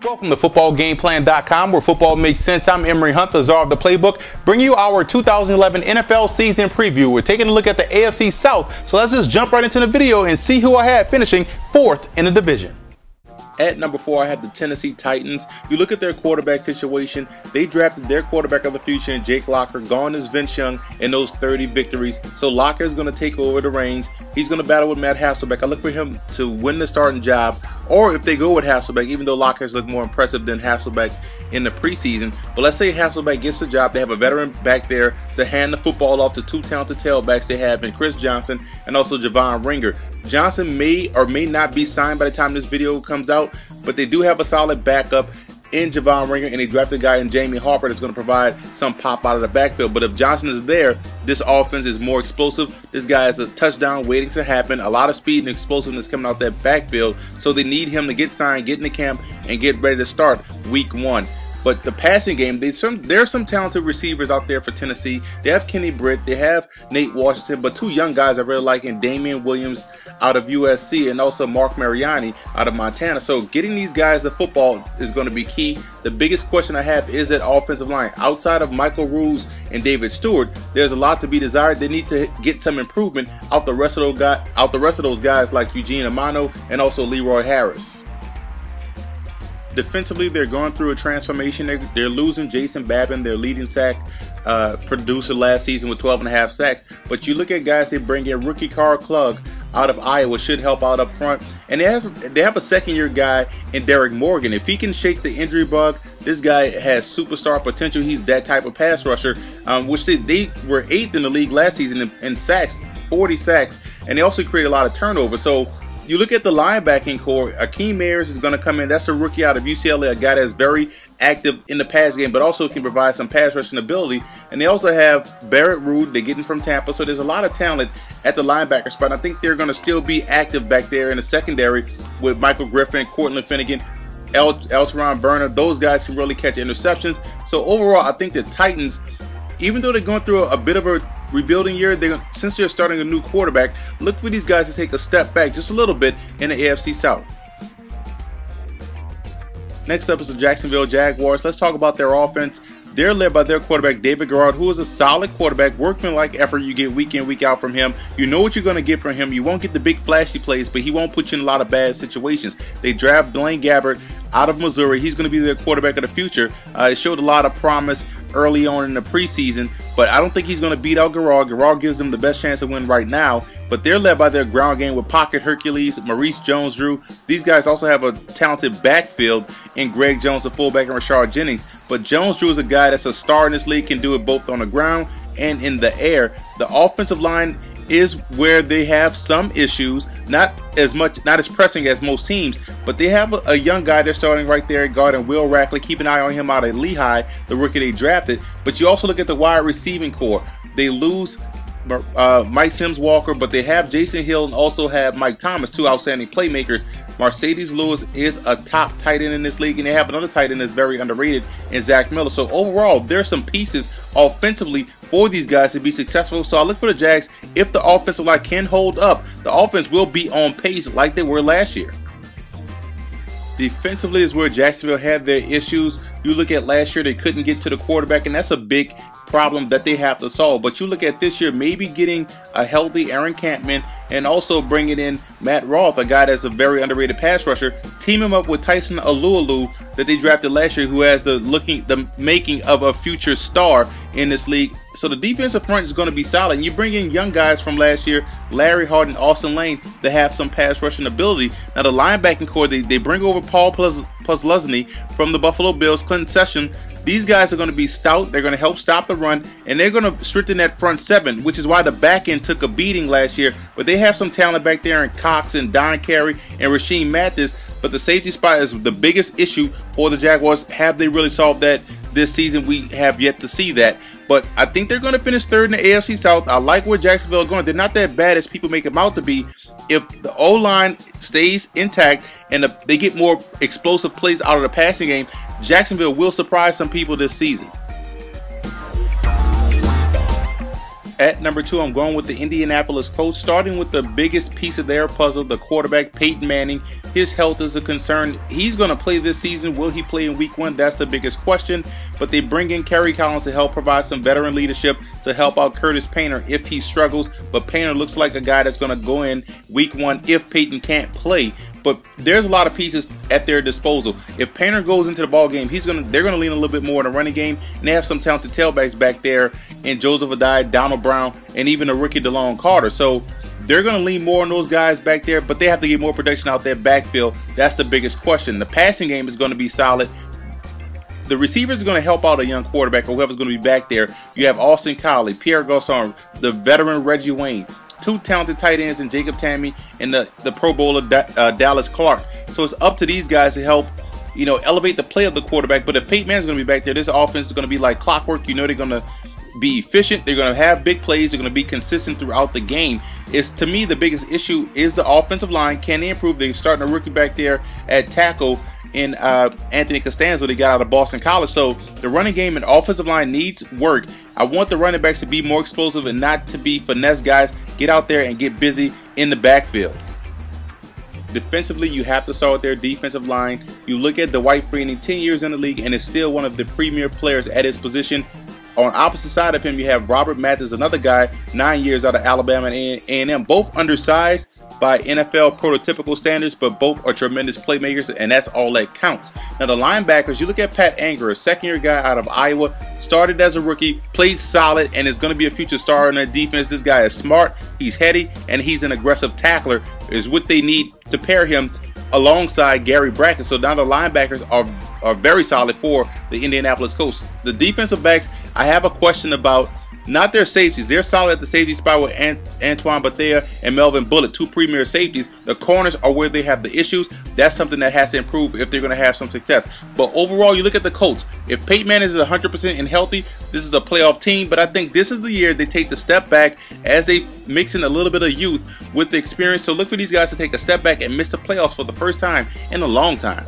Welcome to footballgameplan.com, where football makes sense. I'm Emory Hunt, the czar of the playbook, bringing you our 2011 NFL season preview. We're taking a look at the AFC South, so let's just jump right into the video and see who I had finishing fourth in the division. At number 4, I have the Tennessee Titans. You look at their quarterback situation. They drafted their quarterback of the future in Jake Locker. Gone is Vince Young in those 30 victories. So Locker is going to take over the reins. He's going to battle with Matt Hasselbeck. I look for him to win the starting job. Or if they go with Hasselbeck, even though Locker has looked more impressive than Hasselbeck in the preseason. But let's say Hasselbeck gets the job. They have a veteran back there to hand the football off to two talented tailbacks they have in Chris Johnson and also Javon Ringer. Johnson may or may not be signed by the time this video comes out, but they do have a solid backup in Javon Ringer, and they drafted a guy in Jamie Harper that's going to provide some pop out of the backfield. But if Johnson is there, this offense is more explosive. This guy has a touchdown waiting to happen, a lot of speed and explosiveness coming out that backfield, so they need him to get signed, get in the camp, and get ready to start week 1. But the passing game, there are some talented receivers out there for Tennessee. They have Kenny Britt, they have Nate Washington, but two young guys I really like in Damian Williams out of USC and also Mark Mariani out of Montana. So getting these guys the football is going to be key. The biggest question I have is that offensive line. Outside of Michael Ruse and David Stewart, there's a lot to be desired. They need to get some improvement out the rest of those guys like Eugene Amano and also Leroy Harris. Defensively, they're going through a transformation. They're losing Jason Babin, their leading sack producer last season with 12.5 sacks. But you look at guys they bring in, rookie Carl Klug out of Iowa should help out up front. And they have a second-year guy in Derek Morgan. If he can shake the injury bug, this guy has superstar potential. He's that type of pass rusher, which they were 8th in the league last season in sacks, 40 sacks. And they also create a lot of turnover. So you look at the linebacking core, Akeem Ayers is going to come in. That's a rookie out of UCLA, a guy that's very active in the pass game, but also can provide some pass rushing ability. And they also have Barrett Ruud, they're getting from Tampa. So there's a lot of talent at the linebacker spot. I think they're going to still be active back there in the secondary with Michael Griffin, Cortland Finnegan, Elteron Burner. Those guys can really catch interceptions. So overall, I think the Titans, even though they're going through a bit of a rebuilding year, since they're starting a new quarterback, look for these guys to take a step back just a little bit in the AFC South. Next up is the Jacksonville Jaguars. Let's talk about their offense. They're led by their quarterback, David Garrard, who is a solid quarterback, workmanlike effort you get week in, week out from him. You know what you're going to get from him. You won't get the big flashy plays, but he won't put you in a lot of bad situations. They draft Blaine Gabbert out of Missouri. He's going to be their quarterback of the future. It showed a lot of promise early on in the preseason, but I don't think he's going to beat out Garrard. Garrard gives them the best chance to win right now, but they're led by their ground game with Pocket Hercules, Maurice Jones-Drew. These guys also have a talented backfield in Greg Jones, the fullback, and Rashard Jennings, but Jones-Drew is a guy that's a star in this league, can do it both on the ground and in the air. The offensive line is where they have some issues, not as pressing as most teams, but they have a young guy they're starting right there at guard, and Will Rackley. Keep an eye on him out of Lehigh, the rookie they drafted. But you also look at the wide receiving core. They lose Mike Sims-Walker, but they have Jason Hill and also have Mike Thomas, two outstanding playmakers. Mercedes Lewis is a top tight end in this league, and they have another tight end that's very underrated in Zach Miller. So overall, there's some pieces offensively for these guys to be successful. So I look for the Jags. If the offensive line can hold up, the offense will be on pace like they were last year. Defensively is where Jacksonville had their issues. You look at last year, they couldn't get to the quarterback, and that's a big problem that they have to solve. But you look at this year, maybe getting a healthy Aaron Campman and also bringing in Matt Roth, a guy that's a very underrated pass rusher. Team him up with Tyson Alualu that they drafted last year, who has the making of a future star in this league. So the defensive front is going to be solid. And you bring in young guys from last year, Larry Harden, Austin Lane, that have some pass rushing ability. Now the linebacking core, they bring over Paul Posluszny from the Buffalo Bills, Clinton Session. These guys are going to be stout. They're going to help stop the run, and they're going to strengthen that front seven, which is why the back end took a beating last year. But they have some talent back there in Cox and Don Carey and Rasheem Mathis. But the safety spot is the biggest issue for the Jaguars. Have they really solved that this season? We have yet to see that. But I think they're going to finish third in the AFC South. I like where Jacksonville is going. They're not that bad as people make them out to be. If the O-line stays intact and they get more explosive plays out of the passing game, Jacksonville will surprise some people this season. At number 2, I'm going with the Indianapolis Colts, starting with the biggest piece of their puzzle, the quarterback, Peyton Manning. His health is a concern. He's going to play this season. Will he play in week 1? That's the biggest question. But they bring in Kerry Collins to help provide some veteran leadership to help out Curtis Painter if he struggles. But Painter looks like a guy that's going to go in week 1 if Peyton can't play. But there's a lot of pieces at their disposal. If Painter goes into the ball game, they're gonna lean a little bit more in the running game, and they have some talented tailbacks back there in Joseph Adai, Donald Brown, and even a rookie DeLone Carter. So they're gonna lean more on those guys back there, but they have to get more production out there backfield. That's the biggest question. The passing game is gonna be solid. The receivers are going to help out a young quarterback or whoever's going to be back there. You have Austin Collie, Pierre Garçon, the veteran Reggie Wayne, 2 talented tight ends in Jacob Tamme and the Pro Bowler Dallas Clark. So it's up to these guys to help, elevate the play of the quarterback. But if Peyton Manning's going to be back there, this offense is going to be like clockwork. They're going to be efficient. They're going to have big plays. They're going to be consistent throughout the game. To me, the biggest issue is the offensive line. Can they improve? They're starting a rookie back there at tackle in Anthony Costanzo. They got out of Boston College. So the running game and offensive line needs work. I want the running backs to be more explosive and not to be finesse guys. Get out there and get busy in the backfield. Defensively, you have to start with their defensive line. You look at Dwight Freeney, 10 years in the league, and is still one of the premier players at his position. On opposite side of him, you have Robert Mathis, another guy, 9 years out of Alabama and A&M, both undersized by NFL prototypical standards, but both are tremendous playmakers, and that's all that counts. Now, the linebackers, you look at Pat Anger, a second-year guy out of Iowa, started as a rookie, played solid, and is going to be a future star in that defense. This guy is smart, he's heady, and he's an aggressive tackler, is what they need to pair him alongside Gary Brackett. So now the linebackers are very solid for the Indianapolis Colts. The defensive backs, I have a question about. Not their safeties. They're solid at the safety spot with Antoine Bethea and Melvin Bullock, 2 premier safeties. The corners are where they have the issues. That's something that has to improve if they're going to have some success. But overall, you look at the Colts. If Peyton Manning is 100% and healthy, this is a playoff team. But I think this is the year they take the step back as they mix in a little bit of youth with the experience. So look for these guys to take a step back and miss the playoffs for the first time in a long time.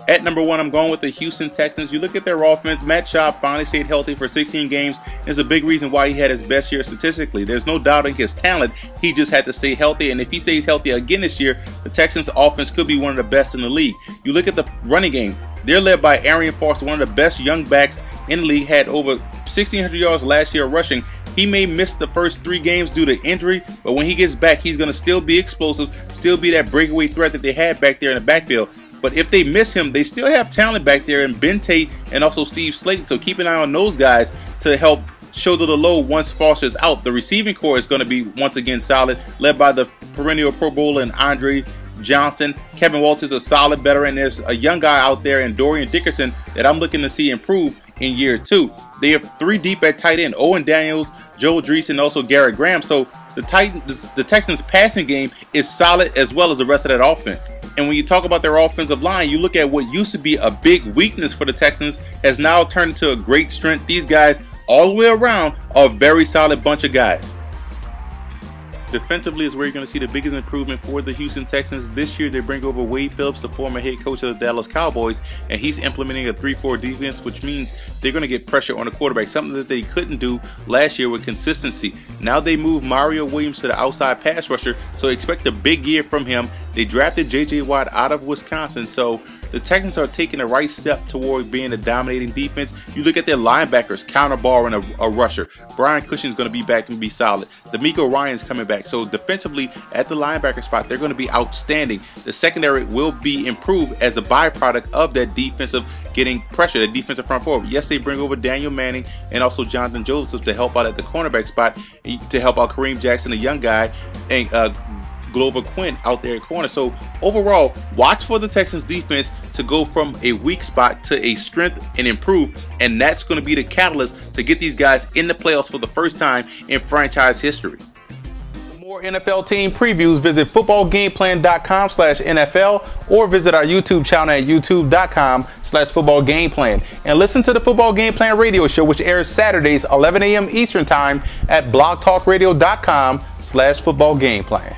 At number 1, I'm going with the Houston Texans. You look at their offense. Matt Schaub finally stayed healthy for 16 games. It's a big reason why he had his best year statistically. There's no doubting his talent. He just had to stay healthy, and if he stays healthy again this year, the Texans offense could be one of the best in the league. You look at the running game. They're led by Arian Foster, one of the best young backs in the league, had over 1,600 yards last year rushing. He may miss the first 3 games due to injury, but when he gets back, he's going to still be explosive, still be that breakaway threat that they had back there in the backfield. But if they miss him, they still have talent back there in Ben Tate and also Steve Slayton. So keep an eye on those guys to help shoulder the load once Foster's out. The receiving core is going to be once again solid, led by the perennial Pro Bowler and Andre Johnson. Kevin Walters, a solid veteran. There's a young guy out there in Dorian Dickerson that I'm looking to see improve in year 2. They have 3 deep at tight end: Owen Daniels, Joe Dreesen, and also Garrett Graham. So the Texans passing game is solid as well as the rest of that offense. And when you talk about their offensive line, you look at what used to be a big weakness for the Texans has now turned into a great strength. These guys all the way around are a very solid bunch of guys. Defensively is where you're going to see the biggest improvement for the Houston Texans. This year they bring over Wade Phillips, the former head coach of the Dallas Cowboys, and he's implementing a 3-4 defense, which means they're going to get pressure on the quarterback, something that they couldn't do last year with consistency. Now they move Mario Williams to the outside pass rusher, so expect a big year from him. They drafted J.J. Watt out of Wisconsin, so the Texans are taking the right step toward being a dominating defense. You look at their linebackers, counterbarring a rusher. Brian Cushing's going to be back and be solid. D'Amico Ryan's coming back. So defensively, at the linebacker spot, they're going to be outstanding. The secondary will be improved as a byproduct of that defensive getting pressure, the defensive front four. Yes, they bring over Daniel Manning and also Jonathan Joseph to help out at the cornerback spot, to help out Kareem Jackson, a young guy, and Glover Quinn out there at corner. So overall, watch for the Texans defense to go from a weak spot to a strength and improve, and that's going to be the catalyst to get these guys in the playoffs for the first time in franchise history. For more NFL team previews, visit footballgameplan.com/NFL or visit our YouTube channel at youtube.com/footballgameplan, and listen to the Football Game Plan radio show, which airs Saturdays 11 a.m. Eastern time at blogtalkradio.com/footballgameplan.